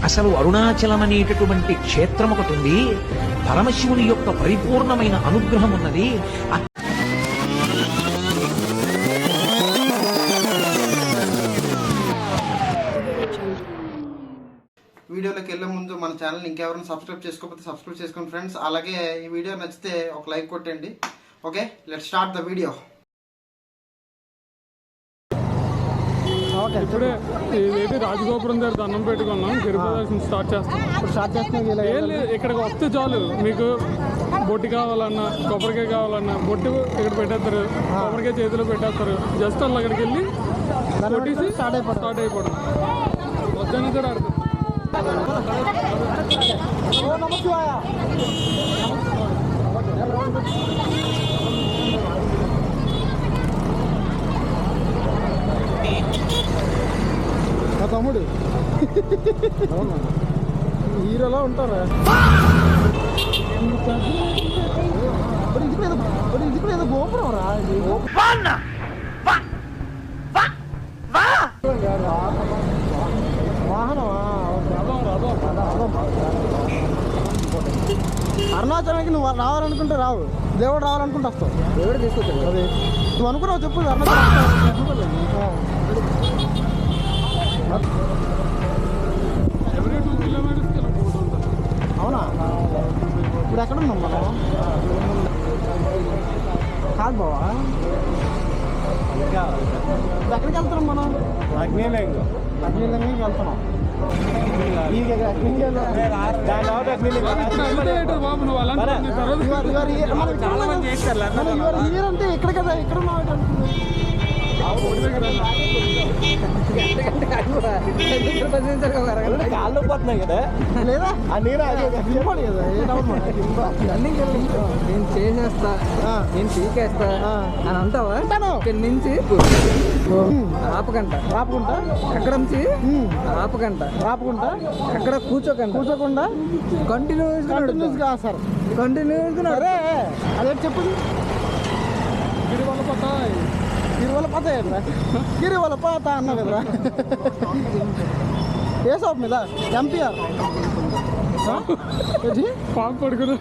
అసలు అరుణాచలం అనేటటువంటి క్షేత్రం ఒకటి ఉంది. పరమశివుని యొక్క పరిపూర్ణమైన అనుగ్రహం ఉన్నది. వీడియోలోకి వెళ్ళే ముందు మన ఛానల్ ఇంకెవరైనా సబ్స్క్రైబ్ చేసుకోకపోతే సబ్స్క్రైబ్ చేసుకోండి ఫ్రెండ్స్. అలాగే ఈ వీడియో నచ్చితే ఒక లైక్ కొట్టండి. Okay, let's start the video. ఇప్పుడే ఏది రాజగోపురం దగ్గర దండం పెట్టుకున్నాం. గిరిప్రదర్శన స్టార్ట్ చేస్తాం. ఏం లేదు, ఇక్కడికి వస్తే చాలు. మీకు బొట్టి కావాలన్నా, కొబ్బరికాయ కావాలన్నా బొట్టు ఇక్కడ పెట్టేస్తారు, కొబ్బరికాయ చేతిలో పెట్టేస్తారు. జస్ట్ అలా అక్కడికి వెళ్ళి కొట్టేసి స్టార్ట్ అయిపోవడం. వద్దని కూడా అర్థం. తమ్ముడు హీరోలా ఉంటారా? ఇది మీద గోపురం రా. వాహనమా? అరుణాచలానికి నువ్వు రావాలనుకుంటే రావు, దేవుడు రావాలనుకుంటే వస్తావు. దేవుడు తీసుకొచ్చాడు. అది నువ్వు అనుకున్నావు చెప్పు. ఎవ్రీ 2 కిలోమీటర్స్కి ఇలా పోతుంటారు. అవునా? ఇప్పుడు ఎక్కడ ఉన్నాం మనం? కాదు బావా, ఎక్కడికి వెళ్తున్నాం మనం? అగ్నిలింగంకి వెళ్తున్నాం. బాబు నువ్వు అలా అంటే ఇక్కడ కదా, ఇక్కడ కాళ్ళు పోతున్నాయి కదా. లేదా నేను చేసేస్తా, నేను పీకేస్తా అని అంటావా? ఇక్కడి నుంచి ఆపకంట, రాపుకుంటా ఎక్కడ నుంచి ఆపకంట, రాపుకుంటా ఎక్కడ కూర్చోకుండా కంటిన్యూస్ సార్, కంటిన్యూస్. అరే అదే చెప్పుది. గిరివల పాత అన్నా కదరా. ఏ షాప్ మీద? ఎంపీఆర్ పాప పడుకున్నా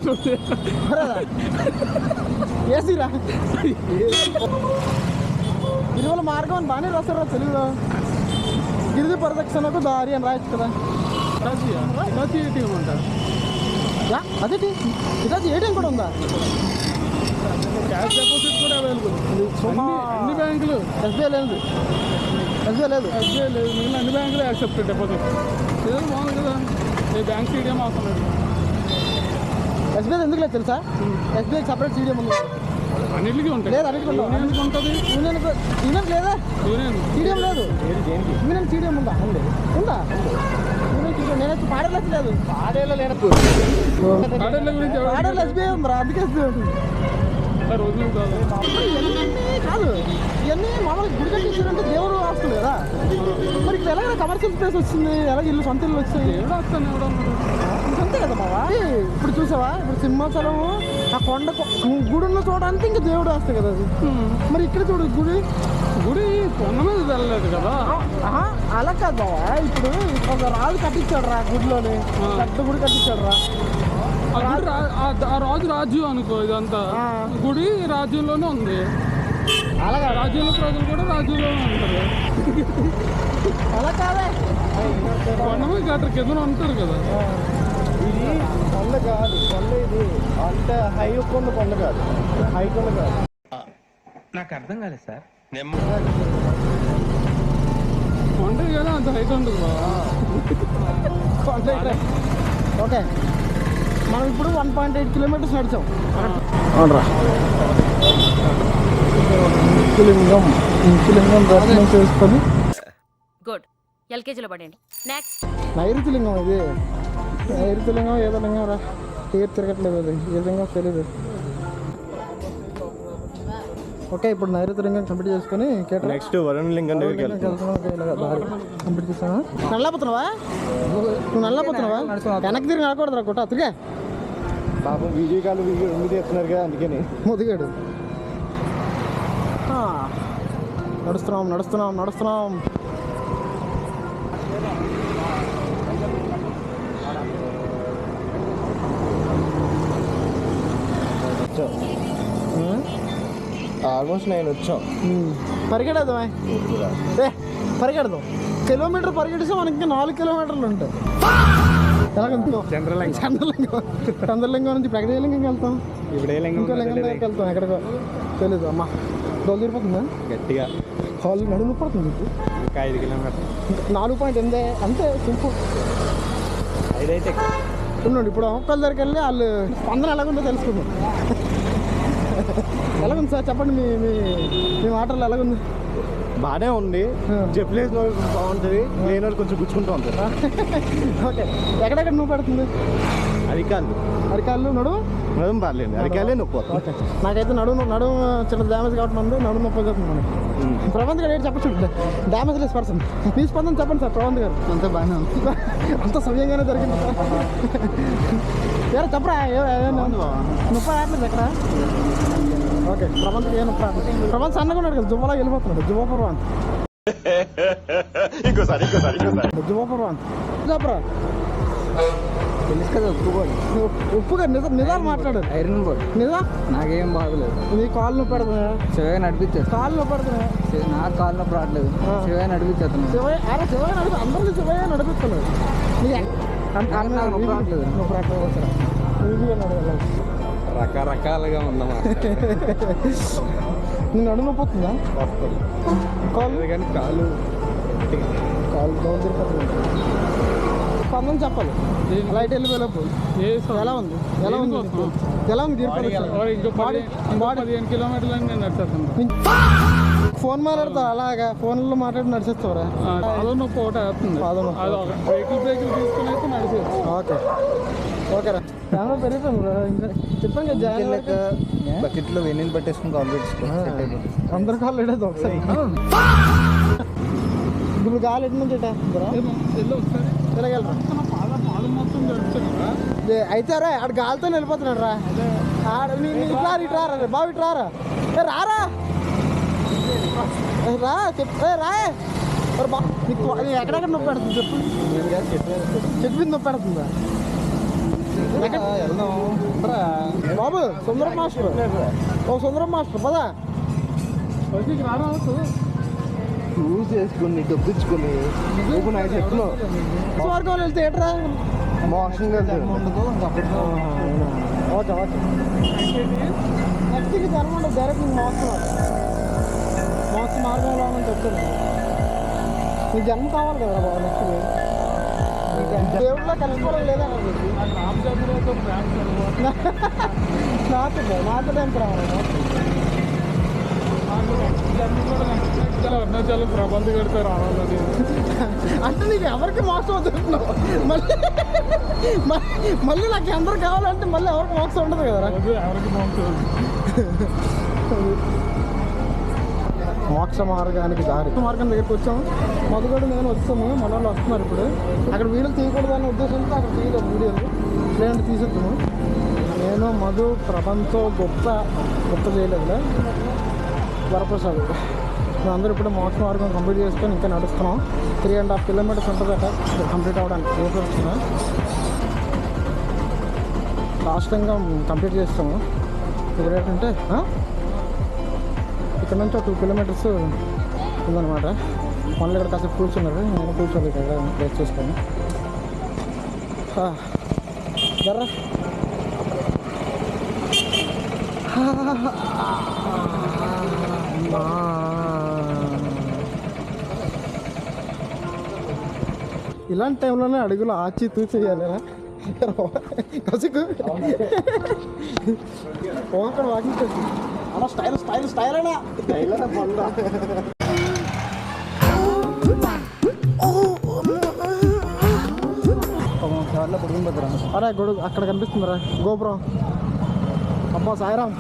ఏసీరా. గిరివల మార్గం అని బాగానే రాస్తారా తెలుగులో. గిరిజ పరిరక్షణకు దారి అని రాయచ్చు కదా. ఏటీఎం అంటారు. అదేంటి ఇటాచి ఏటీఎం కూడా ఉందా? క్యాష్ డిపాజిట్ కూడా అవైలబుల్. అన్ని బ్యాంకులు. ఎస్బీఐ లేదు. మిగిలిన అన్ని బ్యాంకులు యాక్సెప్ట్ డిపాజిట్. ఏదో బాగుంది కదా. ఈ బ్యాంక్ సీడియం అవసరం లేదు. ఎస్బీఐ ఎందుకు లేదు తెలుసా? ఎస్బీఐకి సపరేట్ సీడియం ఉంది. అన్నింటికి ఉంటాయి. లేదు, అన్నింటికి ఉంటుంది. యూనియన్ లేదా? సీడియం లేదు. యూనియన్ సీడియం ఉందా? ఉందా? నేనైతే పాడేలేదు. పాడేళ్ళు ఎస్బీఐ ఉందా? అందుకే ఎస్బీఐ ఉంటుంది. రోజు కాదు, ఇవన్నీ మామూలుగా గుడి కట్టించారంటే దేవుడు ఆస్తులు కదా. మరి ఇక్కడ ఎలాగైనా కమర్షియల్ స్పేస్ వచ్చింది, ఎలాగ ఇల్లు సొంత ఇల్లు వచ్చాయి. ఎవడో వస్తాను, ఎవడో అంతే కదా బావా. ఇప్పుడు చూసావా, ఇప్పుడు సింహాచలం ఆ కొండ గుడిలో చూడడానికి ఇంకా దేవుడు వస్తాయి కదా అది. మరి ఇక్కడ చూడు, గుడి కొండ మీద వెళ్ళలేదు కదా. అలా కాదు బావా. ఇప్పుడు ఒక రాజు కట్టించాడు రా గుడిలోని, పెద్ద గుడి కట్టించాడు రా. ఆ రాజు రాజ్యం అనుకో. ఇదంతా గుడి రాజ్యంలోనే ఉంది. అలాగా రాజ్యంలో ప్రజలు కూడా రాజ్యంలోనే ఉంటారు. అలా కాదే, కొండ మీద గట్ర కింద ఉంటారు కదా. ఇది కొండ కాదు. కొండ ఇది అంటే హై కొండ కాదు. హై కొండ కాదు. నాకు అర్థం కాలేదు సార్. కొండ కదా, అంత హైట్ ఉంటుంది బాబా. ఓకే, మనం ఇప్పుడు 1.8 కిలోమీటర్స్ నడిచాం. అవునరా. ఇంచులింగం దర్శనం చేసుకొని గుడ్. ఎల్కేజీలో పడండి. నెక్స్ట్ నైరుతి లింగం. ఇది నైరుతి లింగం ఏదో లింగం రా, పేరు తిరగట్లేదు. అది ఏ లింగం తెలీదు. ఓకే, ఇప్పుడు నైరుతి లింగం కంప్లీట్ చేసుకొని నెక్స్ట్ వరుణ లింగం కంప్లీట్ చేసావా? నల్లపోతున్నావా నువ్వు? నల్లపోతున్నావా? వెనక్కి తిరిగి నడకూడదురా కొట్ట. తిరిగా పాపం విజయకాలు ముందు చేస్తున్నారు కదా, అందుకని ముదిగాడు. నడుస్తున్నాం. ఆల్మోస్ట్ 9 వచ్చాం. పరిగెడదాం పరిగెడదాం. కిలోమీటర్ పరిగెడిస్తే మనకి ఇంకా 4 కిలోమీటర్లు ఉంటాయి. ఎలాగంటున్నాం? చంద్రలింగం నుంచి ప్రగతిలింగం వెళ్తాం. ఇంకో లింగం దగ్గరికి వెళ్తాం. ఎక్కడికో తెలీదు. అమ్మ డోలు తీరిపోతుందా గట్టిగా కాళ్ళు నడుము పడుతుంది. ఇంకా 5 కిలోమీటర్లు. 4.8 అంతే సింపుల్. 5 అయితే ఉండండి. ఇప్పుడు ఒక్కళ్ళ దగ్గరికి వెళ్ళి వాళ్ళు స్పందన ఎలాగుందో తెలుసుకుందాం. ఎలాగుంది సార్ చెప్పండి, మీ మీ మీ మాటలు ఎలాగుంది? బాగానే ఉంది. జెప్లేస్ బాగుంటుంది, లేని వాళ్ళు కొంచెం గుచ్చుకుంటూ ఉంటారు. ఓకే, ఎక్కడెక్కడ నువ్వు పెడుతుంది? అరికాళ్ళు నడుము పర్లేదు, అరికాలే నొప్పి. ఓకే, నాకైతే నడుము చిన్న డ్యామేజ్ కాబట్టి మంది నడుము నొప్పి అవుతుంది మనకి. ప్రబంధ్ గారు ఏంటి చెప్పచ్చు, డ్యామేజ్ లెస్ పర్సన్. మీ స్పందన చెప్పండి సార్. ప్రబంధ్ గారు అంతా బాగానే ఉంది. అంత సమయంగానే జరిగింది. ఎవరు చెప్పరా నొప్పి రావట్లేదు ఎక్కడ? ఓకే, ప్రబంధ్ ఏ నొప్పి రావట్లేదు. ప్రబంధ్ సన్నగా ఉన్నాడు కదా, జువ్వలా వెళ్ళిపోతున్నాడు. జువ్వపర్వాన్ చెప్పరా? తెలుసు కదా, ఒప్పుకోండి. ఉప్పుగా నిజాలు మాట్లాడు. ఐరన్ బోర్డ్ నిజా నాకేం బాగలేదు. నీ కాళ్ళు నొప్పి పెడుతున్నా? శివయ్య నడిపించేది. కాళ్ళు నొప్పి పెడుతున్నా? నాకు కాళ్ళు నొప్పి రావట్లేదు. శివయ్య నడిపించేస్తున్నాను. శివయ్య నడిపి అందరినీ శివయ్య నడిపిస్తున్నాడు. నాకు నొప్పి రావట్లేదు. నొప్పి రాకపోతే రకరకాలుగా ఉందన్నమాట. నేను నడుము నొప్పి వస్తుందా? కాళ్ళు కానీ కాలు స్పందన చెప్పాలి. లైట్ వెళ్ళిపోయేలోపు ఎలా ఉంది? ఇంకో 15 కిలోమీటర్లు అని నేను నడిచేస్తాను. ఫోన్ మాట్లాడతావు అలాగా? ఫోన్లో మాట్లాడి నడిచేస్తావురా? పాదం నొప్పి ఒకటి వేస్తుంది. అది ఒక బ్రేకులు తీసుకుని అయితే నడిచేది. ఓకేరా, కెమెరా పెరిగిపోయింది. చెప్పాను కదా, జాయిన్ బకెట్లో వెన్నీళ్ళు పట్టేసుకుని కాల్ పెట్టుకుని అందరు కాళ్ళు ఎడేది ఒకసారి. ఇప్పుడు కాలు ఎటు నుంచి తిరగలరా? పాదం మొత్తం నడుచాను. అయితే రా, ఆడు గాలితో వెళ్ళిపోతున్నాడు రా. ఇట్రా బాబు, ఇట్రారా రారా రా చెప్పు. రా ఎక్కడెక్కడ నొప్పి పెడుతుంది చెప్పు. చెప్పింది నొప్పి పెడుతుందా బాబు? సుందరం మాస్టర్, సుందరం మాస్టర్ పదా యూజ్ చేసుకుని డబ్బించుకుని నువ్వు నాకు చెప్తున్నావు. మార్గం వెళ్తే ఏట్రా మోషన్ వెళ్తాను. ఓకే నెక్స్ట్ జనం ఉండదు, డైరెక్ట్ మోసం మార్గంలో నుంచి వచ్చాను. నీ జన్మ కావాలి కదా బాబు. నెక్స్ట్ దేవుడిలో కలుసుకోవడం లేదా? నాతో ఏం రావాలి? అరుణాచలం ప్రబంధ కడితే రావాలని. అంటే నీకు ఎవరికి మోసం అవుతున్నావు? మళ్ళీ నాకు అందరు కావాలంటే మళ్ళీ ఎవరికి మోసం ఉండదు కదా. ఎవరికి మోక్ష మార్గానికి దారి మార్గం దగ్గరికి వచ్చాము. మధుగడు నేను వచ్చాము, మన వాళ్ళు వస్తున్నారు. ఇప్పుడు అక్కడ వీడియోలు తీయకూడదు అనే ఉద్దేశంతో అక్కడ తీయలేదు వీడియోలు, లేదంటే తీసేద్దాము. నేను మధు ప్రపంచంతో గొప్ప చేయలేదు. వరప్రసాద్ అందరూ ఇప్పుడు మోక్ష మార్గం కంప్లీట్ చేసుకొని ఇంకా నడుస్తున్నాం. 3.5 కిలోమీటర్స్ ఉంటుందట కంప్లీట్ అవ్వడానికి. వస్తున్నాం, లాస్ట్ టైంగా కంప్లీట్ చేస్తాము. ఇప్పుడు ఏంటంటే ఇక్కడ నుంచి 2 కిలోమీటర్స్ ఉందన్నమాట. మళ్ళీ ఇక్కడ కాసేపు కూర్చున్నారు, నేను కూర్చోలేదు ఇక్కడ ప్లేస్ చూసుకొని. జర్రా ఇలాంటి టైంలోనే అడుగులు ఆచి తూచి చేయాలి. కసుకు అక్కడ వాకింగ్ చేసి స్టైల్ అయినా అరే గొడుగు అక్కడ కనిపిస్తుందిరా గోపురం. అమ్మా సాయిరామ్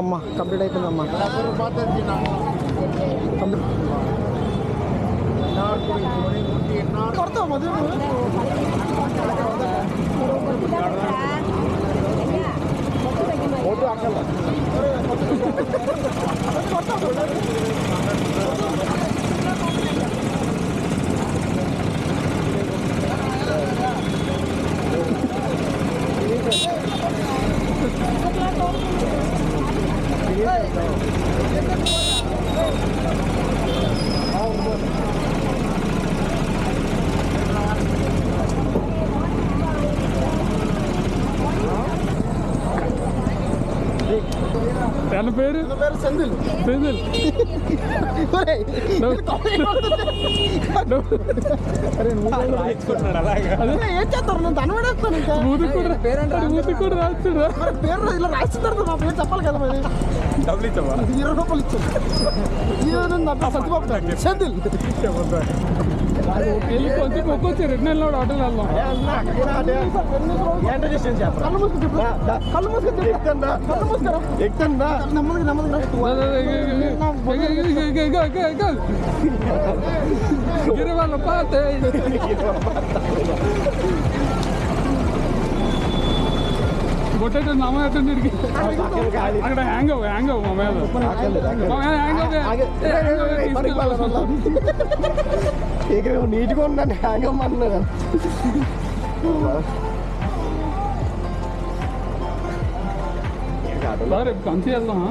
అమ్మ కంప్లీట్ అయిపోయిందమ్మా. కొడతావు మధు? తన పేరు నా పేరు సెంధిల్. సెంధిల్. ఒరేయ్, అరే నువ్వు ఏం చేస్తారు? నేను దండపడేస్తాను ఇంకా. మూతికి కూడా రాస్తున్నా. మరి పేరు ఇలా రాస్తున్నారు, నా పేరు చెప్పాలి కదా మరి. ₹20 ఇచ్చాను. నా పేరు సత్యబాబు సెంధిల్. వెళ్ళి కొంచెం ఒక్కొచ్చి 2 నెలలు ఆటోలు వెళ్దాం. కళ్ళు మూసుకు చెప్పు. కళ్ళు మూసుకు చెప్పు. కళ్ళు మూసుకురా. ఎక్కుతుందా నెమ్మదిగా నెమ్మదిగా గిరి వాళ్ళ పాత బొట్టేట నమ్మ ఎట్టండికి అక్కడ హ్యాంగ్ అవ్వ మా మీద నీట్గా ఉందండి హ్యాంగ్ అమ్మన్నారు. రేపు కంచి వెళ్దామా?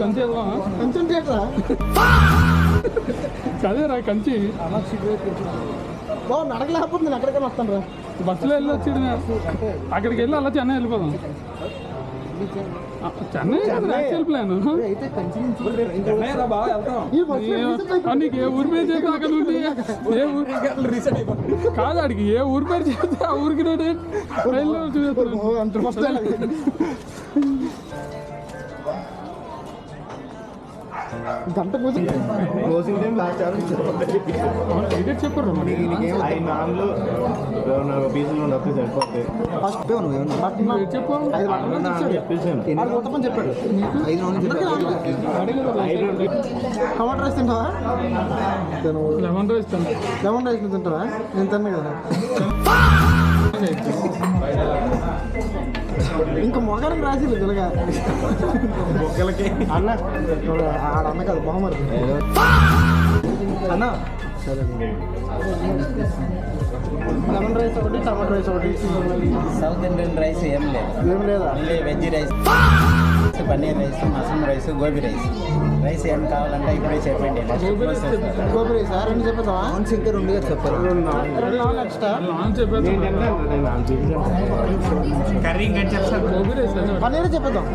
కంచి వెళ్దామా? కొంచెం థియేటరా కదేరా కంచి బాబు నడకలేకపోతే నేను ఎక్కడికైనా వస్తాను రా. బస్సులో వెళ్ళి వచ్చి అక్కడికి వెళ్ళి అలా చెన్నై వెళ్ళిపోదాం. Chennai actual plan. నీకు ఏ ఊరి పేరు చెప్పి అక్కడ నుండి ఏ ఊరు కాదు అడిగి ఏ ఊరి పేరు చెప్తే ఆ ఊరికి చూస్తున్నాను. గంట కూర్చొని క్లోజింగ్ టైం లాస్ట్ టికెట్ చెప్పారు మరి 5 నాన్లు 4 పీసులు ఉన్నప్పుడు సరిపోతాయి. ఫస్ట్ చెప్పు. చెప్పేసాను చెప్పని చెప్పాడు. టమాటో రైస్ తింటావా? లెమన్ రైస్ లెమన్ రైస్ తింటావా? నేను తిన్నా కదా. ఇంకా మొగడానికి రాసి తెలుగా అన్న ఆడన్న కదా బహుమతి అన్న. సరే లెమన్ రైస్ ఒకటి, టమాటో రైస్ ఒకటి. సౌత్ ఇండియన్ రైస్ ఏం లేదు, ఏం లేదా? Only veg rice, paneer rice, mushroom rice, gobi rice. Rice ఏం కావాలంటే ఇప్పుడే చెప్పండి. గోబీ రైస్ రెండు చెప్పేద్దామా? ఇంకా 2 చెప్పారు. 2 ఎక్స్ట్రా. చెప్పేది కర్రీ ఇంకా చెప్తాను. గోబీ రైస్ పన్నీర్ చెప్పేద్దాం.